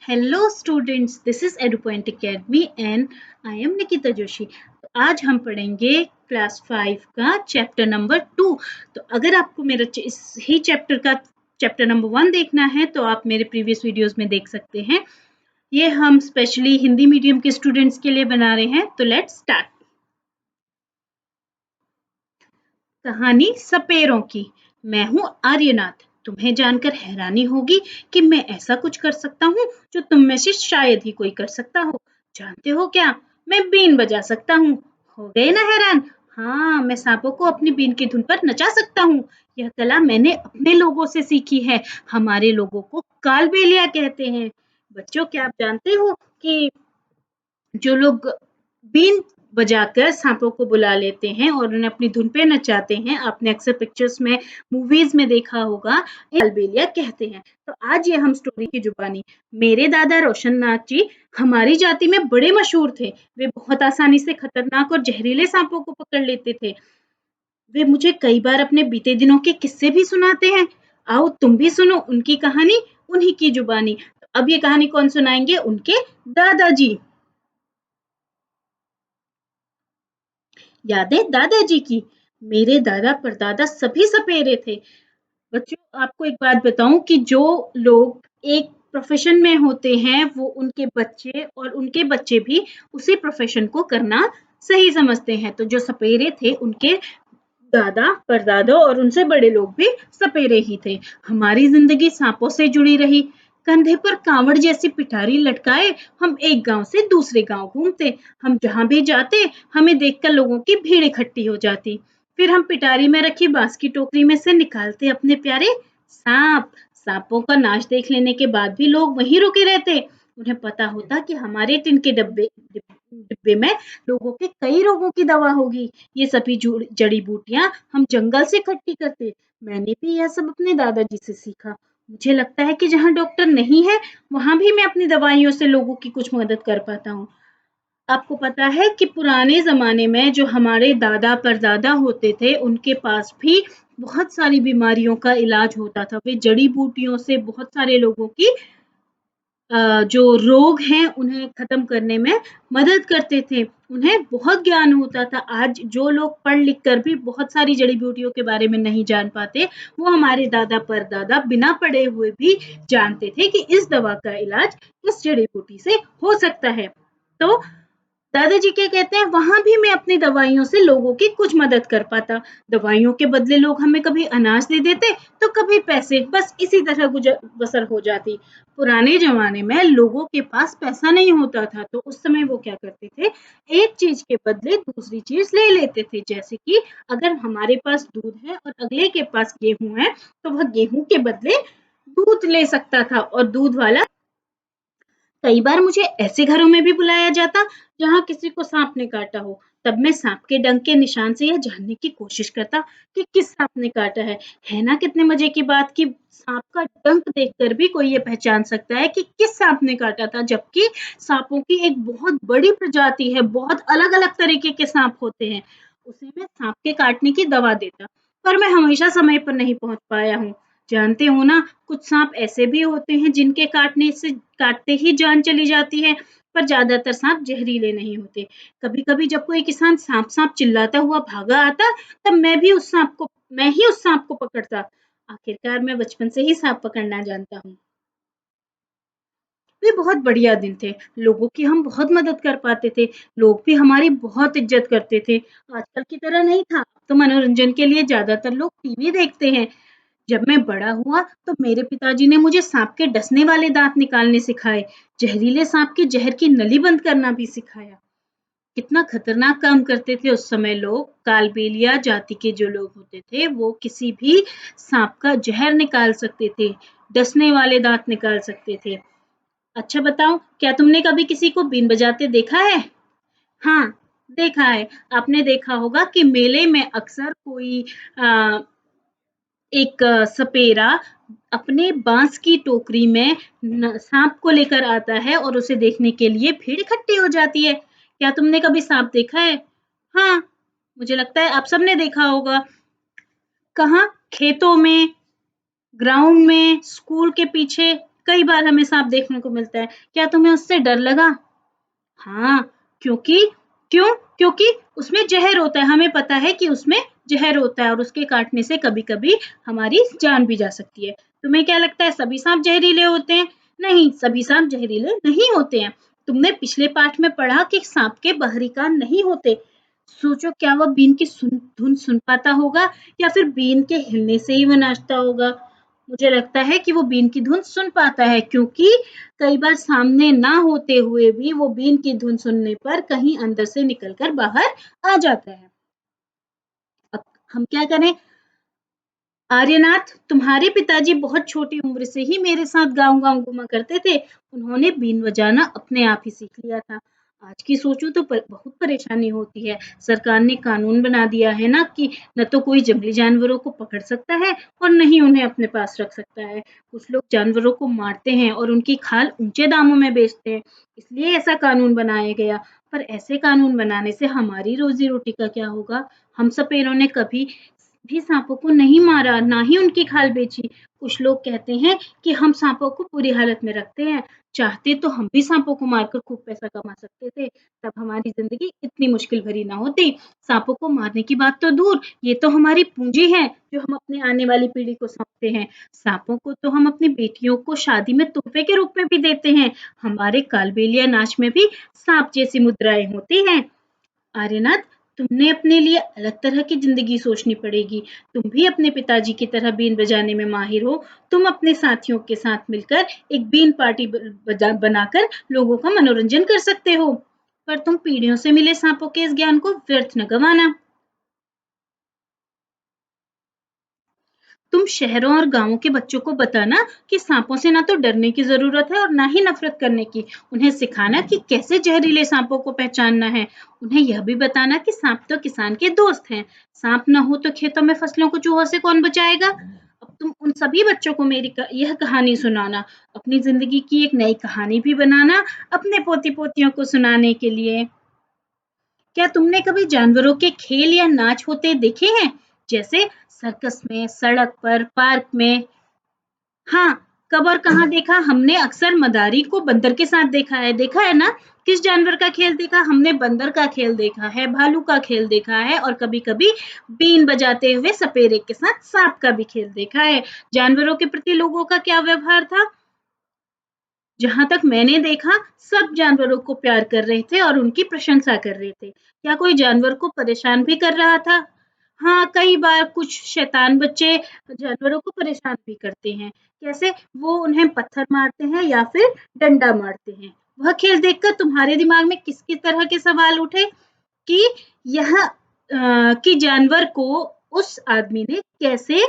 Hello students, this is EduPoint Academy and I am Nikita Joshi. आज हम पढ़ेंगे class 5 का चैप्टर नंबर 2। तो अगर आपको मेरा इस ही चैप्टर का चैप्टर नंबर 1 देखना है तो आप मेरे प्रीवियस वीडियोस में देख सकते हैं। ये हम स्पेशली हिंदी मीडियम के स्टूडेंट्स के लिए बना रहे हैं। तो लेट्स स्टार्ट। कहानी सपेरों की। मैं हूँ आर्यनाथ। तुम्हें जानकर हैरानी होगी कि मैं ऐसा कुछ कर सकता हूँ जो तुम में से शायद ही कोई कर सकता हो। जानते हो क्या? मैं बीन बजा सकता हूँ। हो गए ना हैरान? हाँ, मैं सांपों को अपनी बीन की धुन पर नचा सकता हूँ। यह कला मैंने अपने लोगों से सीखी है। हमारे लोगों को कालबेलिया कहते हैं। बच्चों, क्या आप जानते हो कि जो लोग बीन बजाकर सांपों को बुला लेते हैं और उन्हें अपनी धुन पे नचाते हैं, आपने अक्सर पिक्चर्स में, मूवीज में देखा होगा, अलबेलिया कहते हैं। तो आज ये हम स्टोरी की जुबानी। मेरे दादा रोशन नाथ जी हमारी जाति में बड़े मशहूर थे। वे बहुत आसानी से खतरनाक और जहरीले सांपों को पकड़ लेते थे। वे मुझे कई बार अपने बीते दिनों के किस्से भी सुनाते हैं। आओ तुम भी सुनो उनकी कहानी, उन्हीं की जुबानी। तो अब ये कहानी कौन सुनाएंगे? उनके दादाजी। यादें दादाजी की। मेरे दादा परदादा सभी सपेरे थे। बच्चों, आपको एक बात बताऊं कि जो लोग एक प्रोफेशन में होते हैं वो उनके बच्चे और उनके बच्चे भी उसी प्रोफेशन को करना सही समझते हैं। तो जो सपेरे थे उनके दादा परदादा और उनसे बड़े लोग भी सपेरे ही थे। हमारी जिंदगी सांपों से जुड़ी रही। कंधे पर कांवड़ जैसी पिटारी लटकाए हम एक गांव से दूसरे गांव घूमते। हम जहां भी जाते हमें देखकर लोगों की भीड़ इकट्ठी हो जाती। फिर हम पिटारी में रखी बांस की टोकरी में से निकालते अपने प्यारे सांप। सांपों का नाच देख लेने के बाद भी लोग वहीं रुके रहते। उन्हें पता होता कि हमारे टिन के डब्बे डिब्बे में लोगों के कई रोगों की दवा होगी। ये सभी जड़ी बूटियां हम जंगल से इकट्ठी करते। मैंने भी यह सब अपने दादाजी से सीखा। मुझे लगता है कि जहाँ डॉक्टर नहीं है वहां भी मैं अपनी दवाइयों से लोगों की कुछ मदद कर पाता हूँ। आपको पता है कि पुराने जमाने में जो हमारे दादा परदादा होते थे उनके पास भी बहुत सारी बीमारियों का इलाज होता था। वे जड़ी बूटियों से बहुत सारे लोगों की जो रोग हैं उन्हें खत्म करने में मदद करते थे। उन्हें बहुत ज्ञान होता था। आज जो लोग पढ़ लिख कर भी बहुत सारी जड़ी बूटियों के बारे में नहीं जान पाते, वो हमारे दादा परदादा बिना पढ़े हुए भी जानते थे कि इस दवा का इलाज इस जड़ी बूटी से हो सकता है। तो दादाजी क्या कहते हैं, वहां भी मैं अपनी दवाइयों से लोगों की कुछ मदद कर पाता। दवाइयों के बदले लोग हमें कभी अनाज दे देते तो कभी पैसे, बस इसी तरह गुजर बसर हो जाती। पुराने जमाने में लोगों के पास पैसा नहीं होता था तो उस समय वो क्या करते थे, एक चीज के बदले दूसरी चीज ले लेते थे। जैसे कि अगर हमारे पास दूध है और अगले के पास गेहूं है तो वह गेहूं के बदले दूध ले सकता था। और दूध वाला, कई बार मुझे ऐसे घरों में भी बुलाया जाता जहां किसी को सांप ने काटा हो। तब मैं सांप के डंक के निशान से यह जानने की कोशिश करता कि किस सांप ने काटा है। ना कितने मजे की बात कि सांप का डंक देखकर भी कोई ये पहचान सकता है कि किस सांप ने काटा था, जबकि सांपों की एक बहुत बड़ी प्रजाति है, बहुत अलग अलग तरीके के सांप होते हैं। उसे मैं सांप के काटने की दवा देता, पर मैं हमेशा समय पर नहीं पहुंच पाया हूँ। जानते हो ना, कुछ सांप ऐसे भी होते हैं जिनके काटते ही जान चली जाती है, पर ज्यादातर सांप जहरीले नहीं होते। कभी-कभी जब कोई किसान सांप सांप चिल्लाता हुआ भागा आता, तब मैं ही उस सांप को पकड़ता। आखिरकार मैं बचपन से ही सांप पकड़ना जानता हूँ। वे बहुत बढ़िया दिन थे। लोगों की हम बहुत मदद कर पाते थे। लोग भी हमारी बहुत इज्जत करते थे। आजकल की तरह नहीं था। तो मनोरंजन के लिए ज्यादातर लोग टीवी देखते हैं। जब मैं बड़ा हुआ तो मेरे पिताजी ने मुझे सांप के डसने वाले दांत निकालने सिखाए। जहरीले सांप के जहर की नली बंद करना भी सिखाया। कितना खतरनाक काम करते थे उस समय लोग। कालबेलिया जाति के जो लोग होते थे वो किसी भी सांप का जहर निकाल सकते थे, डसने वाले दांत निकाल सकते थे। अच्छा बताओ, क्या तुमने कभी किसी को बीन बजाते देखा है? हाँ, देखा है। आपने देखा होगा कि मेले में अक्सर कोई अ, एक सपेरा अपने बांस की टोकरी में सांप को लेकर आता है और उसे देखने के लिए भीड़ इकट्ठी हो जाती है। क्या तुमने कभी सांप देखा है? हाँ, मुझे लगता है आप सबने देखा होगा। कहाँ? खेतों में, ग्राउंड में, स्कूल के पीछे, कई बार हमें सांप देखने को मिलता है। क्या तुम्हें उससे डर लगा? हाँ, क्योंकि क्यों? क्योंकि उसमें ज़हर होता है, हमें पता है कि उसमें ज़हर होता है और उसके काटने से कभी-कभी हमारी जान भी जा सकती है। तुम्हें क्या लगता है सभी सांप ज़हरीले होते हैं? नहीं, सभी सांप ज़हरीले नहीं होते हैं। तुमने पिछले पाठ में पढ़ा कि सांप के बाहरी कान नहीं होते। सोचो क्या वह बीन की धुन सुन पाता होगा या फिर बीन के हिलने से ही वह नाचता होगा? मुझे लगता है कि वो बीन की धुन सुन पाता है क्योंकि कई बार सामने ना होते हुए भी वो बीन की धुन सुनने पर कहीं अंदर से निकलकर बाहर आ जाता है। अब हम क्या करें? आर्यनाथ, तुम्हारे पिताजी बहुत छोटी उम्र से ही मेरे साथ गाँव-गाँव घूमा करते थे। उन्होंने बीन बजाना अपने आप ही सीख लिया था। आज की सोचूं तो बहुत परेशानी होती है। सरकार ने कानून बना दिया है ना कि न तो कोई जंगली जानवरों को पकड़ सकता है और न ही उन्हें अपने पास रख सकता है। कुछ लोग जानवरों को मारते हैं और उनकी खाल ऊंचे दामों में बेचते हैं। इसलिए ऐसा कानून बनाया गया। पर ऐसे कानून बनाने से हमारी रोजी रोटी का क्या होगा? हम सपेरों ने कभी भी सांपों को नहीं मारा, ना ही उनकी खाल बेची। कुछ लोग कहते हैं कि हम सांपों को बुरी हालत में रखते हैं। चाहते तो हम भी सांपों को मारकर खूब पैसा कमा सकते थे, तब हमारी जिंदगी इतनी मुश्किल भरी ना होती। सांपों को मारने की बात तो दूर, ये तो हमारी पूंजी है जो हम अपने आने वाली पीढ़ी को सौंपते हैं। सांपों को तो हम अपनी बेटियों को शादी में तोहफे के रूप में भी देते हैं। हमारे कालबेलिया नाच में भी सांप जैसी मुद्राएं होती हैं। आर्यनाथ, तुमने अपने लिए अलग तरह की जिंदगी सोचनी पड़ेगी। तुम भी अपने पिताजी की तरह बीन बजाने में माहिर हो। तुम अपने साथियों के साथ मिलकर एक बीन पार्टी बनाकर लोगों का मनोरंजन कर सकते हो। पर तुम पीढ़ियों से मिले सांपों के इस ज्ञान को व्यर्थ न गवाना। तुम शहरों और गाँवों के बच्चों को बताना कि सांपों से ना तो डरने की ज़रूरत है और ना ही नफ़रत करने की। उन्हें सिखाना कि कैसे ज़हरीले सांपों को पहचानना है। उन्हें यह भी बताना कि सांप तो किसान के दोस्त हैं। सांप ना हो तो खेतों में फसलों को चूहों से कौन बचाएगा? अब तुम उन सभी बच्चों को मेरी यह कहानी सुनाना। अपनी ज़िंदगी की एक नई कहानी भी बनाना अपने पोती-पोतियों को सुनाने के लिए। क्या तुमने कभी जानवरों के खेल या नाच होते देखे हैं? जैसे सर्कस में, सड़क पर, पार्क में? हाँ, कब और कहाँ देखा? हमने अक्सर मदारी को बंदर के साथ देखा है ना? किस जानवर का खेल देखा? हमने बंदर का खेल देखा है, भालू का खेल देखा है और कभी-कभी बीन बजाते हुए सपेरे के साथ सांप का भी खेल देखा है। जानवरों के प्रति लोगों का क्या व्यवहार था? जहाँ तक मैंने देखा, सब जानवरों को प्यार कर रहे थे और उनकी प्रशंसा कर रहे थे। क्या कोई जानवर को परेशान भी कर रहा था? हाँ, कई बार कुछ शैतान बच्चे जानवरों को परेशान भी करते हैं। कैसे? वो उन्हें पत्थर मारते हैं या फिर डंडा मारते हैं। वह खेल देखकर तुम्हारे दिमाग में किस-किस तरह के सवाल उठे कि कि जानवर को उस आदमी ने कैसे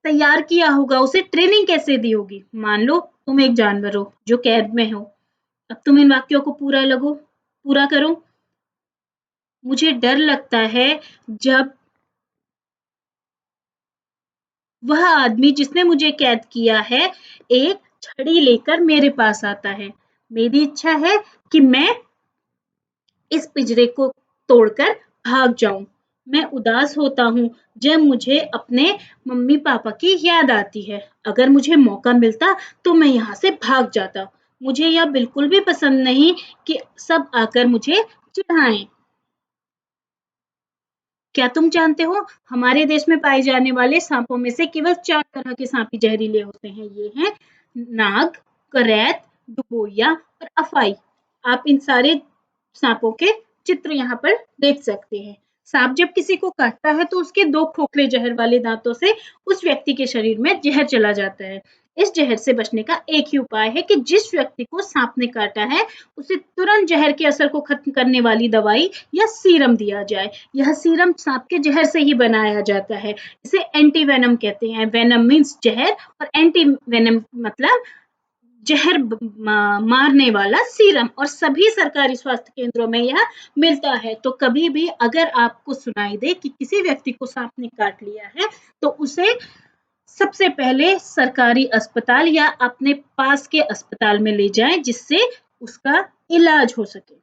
तैयार किया होगा, उसे ट्रेनिंग कैसे दी होगी? मान लो तुम एक जानवर हो जो कैद में हो। अब तुम इन वाक्यों को पूरा करो। मुझे डर लगता है जब वह आदमी जिसने मुझे कैद किया है, एक छड़ी लेकर मेरे पास आता है। मेरी इच्छा है कि मैं इस पिंजरे को तोड़कर भाग जाऊं। मैं उदास होता हूँ जब मुझे अपने मम्मी पापा की याद आती है। अगर मुझे मौका मिलता तो मैं यहाँ से भाग जाता। मुझे यह बिल्कुल भी पसंद नहीं कि सब आकर मुझे चिढ़ाएं। क्या तुम जानते हो हमारे देश में पाए जाने वाले सांपों में से केवल 4 तरह के सांप ही जहरीले होते हैं। ये हैं नाग, करैत, डुबोरिया और अफाई। आप इन सारे सांपों के चित्र यहाँ पर देख सकते हैं। सांप जब किसी को काटता है तो उसके 2 खोखले जहर वाले दांतों से उस व्यक्ति के शरीर में जहर चला जाता है। इस जहर से बचने का एक ही उपाय है कि जिस व्यक्ति को सांप ने काटा है उसे तुरंत जहर के असर को खत्म करने वाली दवाई या सीरम दिया जाए। यह सीरम सांप के जहर से ही बनाया जाता है। इसे एंटी वेनम कहते हैं। वेनम मीन्स जहर और एंटी वेनम मतलब जहर मारने वाला सीरम और सभी सरकारी स्वास्थ्य केंद्रों में यह मिलता है। तो कभी भी अगर आपको सुनाई दे कि किसी व्यक्ति को सांप ने काट लिया है तो उसे सबसे पहले सरकारी अस्पताल या अपने पास के अस्पताल में ले जाएं जिससे उसका इलाज हो सके।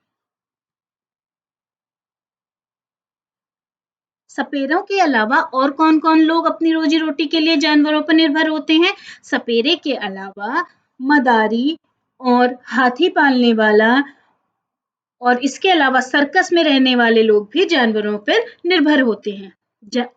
सपेरों के अलावा और कौन-कौन लोग अपनी रोजी-रोटी के लिए जानवरों पर निर्भर होते हैं? सपेरे के अलावा मदारी और हाथी पालने वाला और इसके अलावा सर्कस में रहने वाले लोग भी जानवरों पर निर्भर होते हैं।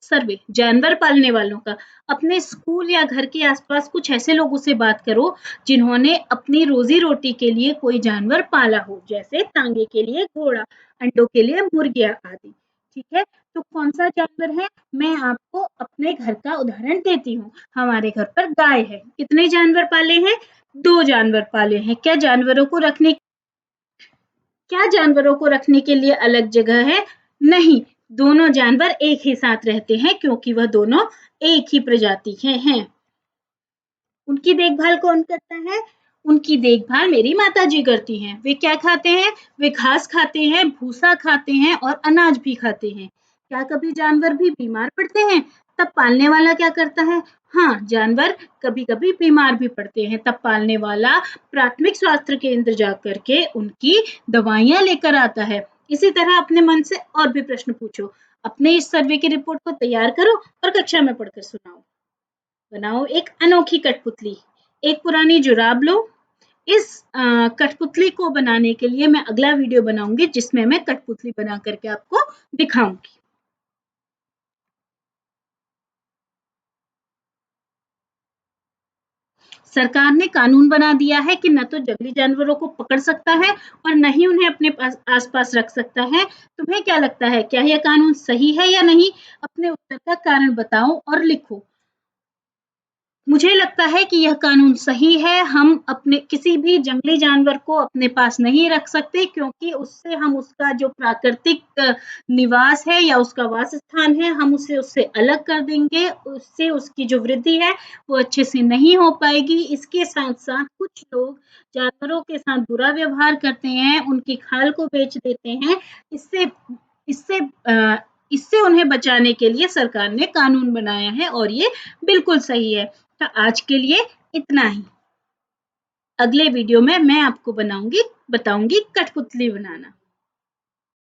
सर्वे जानवर पालने वालों का, अपने स्कूल या घर के आसपास कुछ ऐसे लोगों से बात करो जिन्होंने अपनी रोजी रोटी के लिए कोई जानवर पाला हो, जैसे तांगे के लिए घोड़ा, अंडों के लिए मुर्गियां आदि। ठीक है, तो कौन सा जानवर है? मैं आपको अपने घर का उदाहरण देती हूँ। हमारे घर पर गाय है। कितने जानवर पाले हैं? 2 जानवर पाले हैं। क्या जानवरों को रखने के लिए अलग जगह है? नहीं, दोनों जानवर एक ही साथ रहते हैं क्योंकि वह दोनों एक ही प्रजाति के हैं। उनकी देखभाल कौन करता है? उनकी देखभाल मेरी माताजी करती हैं। वे क्या खाते हैं? वे घास खाते हैं, भूसा खाते हैं और अनाज भी खाते हैं। क्या कभी जानवर भी बीमार पड़ते हैं? तब पालने वाला क्या करता है? हाँ, जानवर कभी-कभी बीमार भी पड़ते हैं, तब पालने वाला प्राथमिक स्वास्थ्य केंद्र जाकर के उनकी दवाइयाँ लेकर आता है। इसी तरह अपने मन से और भी प्रश्न पूछो। अपने इस सर्वे की रिपोर्ट को तैयार करो और कक्षा में पढ़कर सुनाओ। बनाओ एक अनोखी कठपुतली। एक पुरानी जुराब लो। इस कठपुतली को बनाने के लिए मैं अगला वीडियो बनाऊंगी जिसमें मैं कठपुतली बना करके आपको दिखाऊंगी। सरकार ने कानून बना दिया है कि न तो जंगली जानवरों को पकड़ सकता है और न ही उन्हें अपने आसपास रख सकता है। तुम्हें क्या लगता है, क्या यह कानून सही है या नहीं? अपने उत्तर का कारण बताओ और लिखो। मुझे लगता है कि यह कानून सही है। हम अपने किसी भी जंगली जानवर को अपने पास नहीं रख सकते क्योंकि उससे हम उसका जो प्राकृतिक निवास है या उसका वास स्थान है, हम उसे उससे अलग कर देंगे। उससे उसकी जो वृद्धि है वो अच्छे से नहीं हो पाएगी। इसके साथ-साथ कुछ लोग जानवरों के साथ बुरा व्यवहार करते हैं, उनकी खाल को बेच देते हैं। इससे इससे इससे उन्हें बचाने के लिए सरकार ने कानून बनाया है और ये बिल्कुल सही है। तो आज के लिए इतना ही। अगले वीडियो में मैं आपको बताऊंगी कठपुतली बनाना।